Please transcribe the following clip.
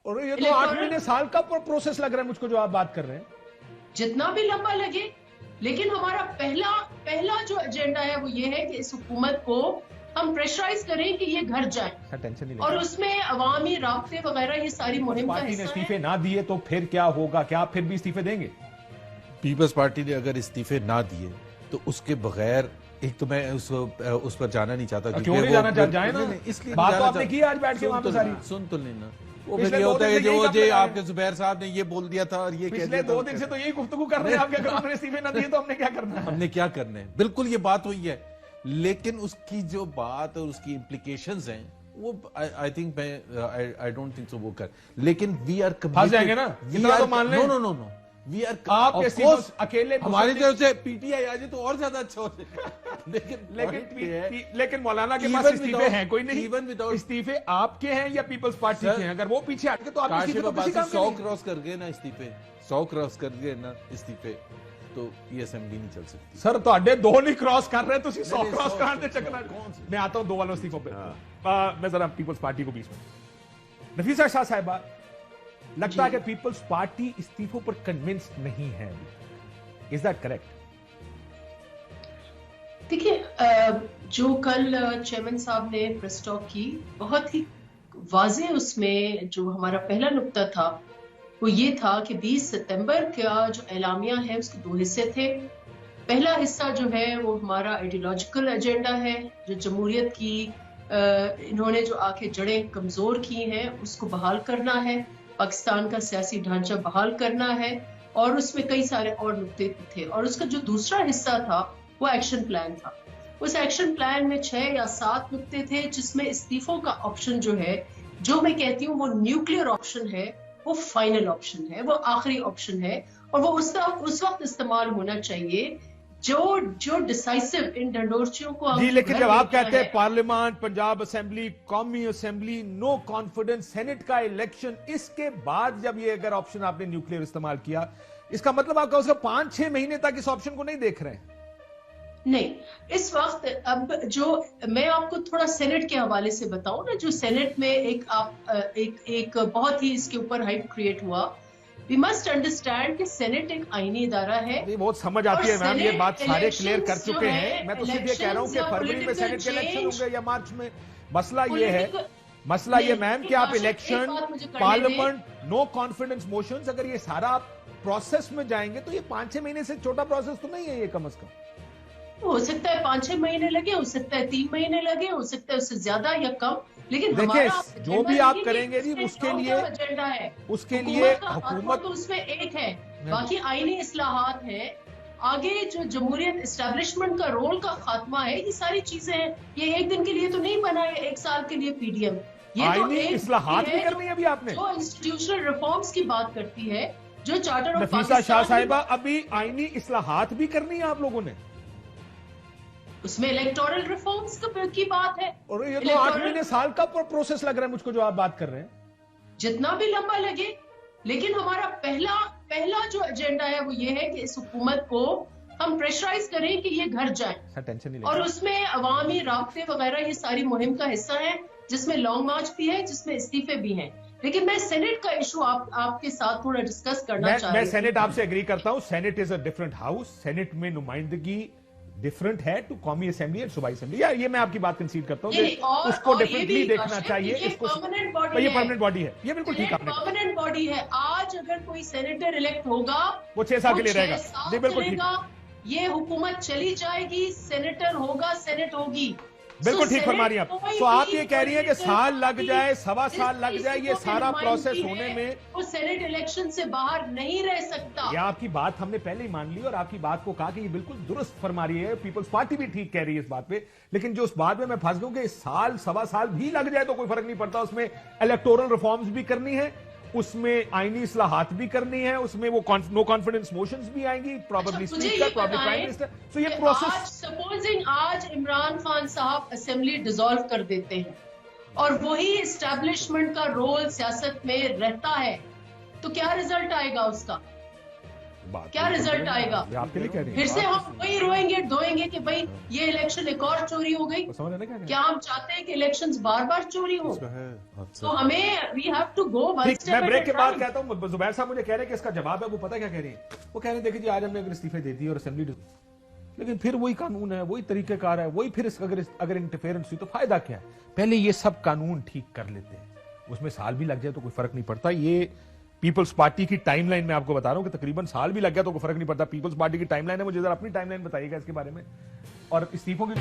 और ये तो 8 महीने साल का प्रोसेस लग रहा है मुझको, जो आप बात कर रहे हैं। जितना भी लंबा लगे, लेकिन हमारा पहला जो एजेंडा है वो ये है कि इस हुकूमत को हम प्रेशराइज करें कि ये घर जाए, टेंशन नहीं और उसमें अवामी राब्ते वगैरह ये सारी मुहिम का पार्टी ने हिस्सा इस्तीफे ना दिए तो फिर क्या होगा? क्या आप फिर भी इस्तीफे देंगे? पीपल्स पार्टी ने अगर इस्तीफे ना दिए तो उसके बगैर, एक तो मैं उस पर जाना नहीं चाहता। क्यों नहीं जाना चाहते? जाए ना, इसलिए बात तो आपने की आज बैठ के वहां पे सारी। सुन तो लेना, वो फिर ये होता है जो आपके जुबैर साहब ने ये बोल दिया था और ये पिछले 2 दिन से तो यही गुफ्तगू कर रहे हैं आप, क्या करो, इस्तीफे ना दिए तो हमने क्या करना है? हमने क्या करना है, बिल्कुल ये बात हुई है, लेकिन उसकी जो बात और उसकी इम्प्लीकेशंस हैं वो I think I don't think so वो कर, लेकिन वी आर फंस जाएंगे ना, इतना तो मान लें। नो वी आर आप अकेले हमारी तरफ से पीटीआई आ जाए तो और ज्यादा अच्छा हो जाएगा। लेकिन मौलाना के पास इस्तीफे हैं कोई नहीं? इस्तीफे आपके हैं या पीपल्स पार्टी के हैं? अगर वो पीछे हटके तो आप 100 क्रॉस कर गए ना इस्तीफे, 100 क्रॉस कर गए ना इस्तीफे, तो ये असेंबली नहीं चल सकती। सर ਤੁਹਾਡੇ 2 नहीं क्रॉस कर रहे, तो 100 क्रॉस करते चकना। मैं आता हूं 2 वालों इस्तीफों पे। मैं जरा पीपल्स पार्टी को बीच में। नफीसा शाह साहिबा, लगता है कि पीपल्स पार्टी इस्तीफों पर कन्विंस्ड नहीं है, इज दैट करेक्ट? देखिए, जो कल चेयरमैन साहब ने प्रेस टॉक की, बहुत ही वाज़ेह उसमें जो हमारा पहला नुक्ता था वो ये था कि 20 सितंबर का जो एलामिया है उसके 2 हिस्से थे। पहला हिस्सा जो है वो हमारा आइडियोलॉजिकल एजेंडा है, जो जमहूरियत की इन्होंने जो आके जड़ें कमजोर की हैं उसको बहाल करना है, पाकिस्तान का सियासी ढांचा बहाल करना है, और उसमें कई सारे और नुक्ते थे। और उसका जो दूसरा हिस्सा था वो एक्शन प्लान था। उस एक्शन प्लान में 6 या 7 नुक्ते थे, जिसमें इस्तीफों का ऑप्शन जो है, जो मैं कहती हूँ वो न्यूक्लियर ऑप्शन है, वो फाइनल ऑप्शन है, वो आखिरी ऑप्शन है, और वो उस वक्त इस्तेमाल होना चाहिए जो डिसाइसिव इन ढंढोरचियों को जी। लेकिन जब आप कहते हैं पार्लियामेंट, पंजाब असेंबली, कौमी असेंबली, नो कॉन्फिडेंस, सेनेट का इलेक्शन, इसके बाद जब ये अगर ऑप्शन आपने न्यूक्लियर इस्तेमाल किया, इसका मतलब आपका उसका 5-6 महीने तक इस ऑप्शन को नहीं देख रहे हैं? नहीं, इस वक्त अब जो मैं आपको थोड़ा सेनेट के हवाले से बताऊं ना, जो सेनेट में एक बहुत ही इसके ऊपर हाइप क्रिएट हुआ। वी मस्ट अंडरस्टैंड कि सेनेट एक आईनी इदारा है। बहुत समझ आती है मैम, ये बात सारे क्लियर कर चुके हैं। मैं तो सिर्फ ये कह रहा हूं कि फरवरी में सेनेट के इलेक्शन होंगे या मार्च में। मसला ये है मैम कि आप election, parliament, no confidence motions, अगर ये सारा प्रोसेस में जाएंगे तो ये 5-6 महीने से छोटा प्रोसेस तो नहीं है ये, कम से कम। हो सकता है 5-6 महीने लगे, हो सकता है 3 महीने लगे, हो सकता है उससे ज्यादा या कम, लेकिन देखिए जो भी आप करेंगे जी उसके लिए एजेंडा है, उसके लिए हुकूमत तो उसमें एक है, बाकी आईनी इस्लाहात है, आगे जो जमहूरियत एस्टेब्लिशमेंट का रोल का खात्मा है, ये सारी चीजें हैं। ये एक दिन के लिए तो नहीं बना है, 1 साल के लिए पीडीएम। ये आईनी इस्लाहात भी करनी है अभी आपने, जो इंस्टीट्यूशनल रिफॉर्म्स की बात करती है, जो चार्टर ऑफ नफीसा शाह साहिबा, अभी आईनी इस्लाहात भी करनी है आप लोगों ने, उसमें इलेक्टोरल रिफॉर्म्स की बात है। और ये तो 8 महीने साल का प्रोसेस लग रहा है मुझको, जो आप बात कर रहे हैं। जितना भी लंबा लगे, लेकिन हमारा पहला जो एजेंडा है वो ये है कि इस हुकूमत को हम प्रेशराइज करें कि ये घर जाए, टेंशन नहीं, और उसमें अवामी राब्ते वगैरह ये सारी मुहिम का हिस्सा है, जिसमें लॉन्ग मार्च भी है, जिसमें इस्तीफे भी हैं। लेकिन मैं सेनेट का इशू आपके साथ थोड़ा डिस्कस करना चाह रही हूं। मैं सेनेट आपसे एग्री करता हूं। Senate is a different house, senate में नुमाइंदगी डिफरेंट है टू कौमी असेंबली एंड सूबाई असेंबली। या ये मैं आपकी बात कंसीड करता हूं, उसको डिफरेंटली देखना चाहिए। इसको ये परमानेंट बॉडी है, ये बिल्कुल ठीक आपने, परमानेंट बॉडी है। आज अगर कोई सेनेटर इलेक्ट होगा वो 6 साल के लिए रहेगा, जी बिल्कुल ठीक। ये हुकूमत चली जाएगी, सेनेटर होगा, सेनेट होगी, बिल्कुल ठीक फरमा रही हैं आप। तो आप ये कह रही हैं कि साल लग जाए, 1.25 साल लग जाए, ये सारा प्रोसेस होने में, वो सेनेट इलेक्शन से बाहर नहीं रह सकता। ये आपकी बात हमने पहले ही मान ली और आपकी बात को कहा कि ये बिल्कुल दुरुस्त फरमा रही है, पीपल्स पार्टी भी ठीक कह रही है इस बात पे। लेकिन जो उस बात में मैं फंस गया कि साल 1.25 साल भी लग जाए तो कोई फर्क नहीं पड़ता, उसमें इलेक्टोरल रिफॉर्म्स भी करनी है, उसमें आईनी इस्लाहात भी करनी है, उसमें वो नो कॉन्फिडेंस मोशंस भी आएंगी, probably speaker, probably prime minister. So ये प्रोसेस, सपोजिंग आज इमरान खान साहब असेंबली डिसॉल्व कर देते हैं और वही एस्टेब्लिशमेंट का रोल सियासत में रहता है, तो क्या रिजल्ट आएगा उसका? बात क्या रिजल्ट आएगा? ये आपके लिए कह रही फिर से हम वही रोएंगे धोएंगे कि भाई ये इलेक्शन एक और चोरी हो गई। समझ रहे ना क्या हम चाहते हैं कि इलेक्शंस बार बार चोरी हो? तो हमें we have to go one ठीक, स्टेप मैं ब्रेक एट के अ बाद टाइम। कहता हूँ जुबैर साहब मुझे कह रहे हैं कि इसका जवाब है, वो पता क्या कह रही है, वो कह रहे हैं देखिए जी आज हमने अगर इस्तीफे दे दिए और असेंबली, लेकिन फिर वही कानून है, वही तरीकेकार है, वही फिर अगर इंटरफेरेंस हुई तो फायदा क्या है? पहले ये सब कानून ठीक कर लेते हैं, उसमें साल भी लग जाए तो कोई फर्क नहीं पड़ता। ये पीपल्स पार्टी की टाइमलाइन में आपको बता रहा हूं कि तकरीबन साल भी लग गया तो कोई फर्क नहीं पड़ता। पीपल्स पार्टी की टाइमलाइन है, मुझे जरा अपनी टाइमलाइन बताइएगा इसके बारे में और इस्तीफों की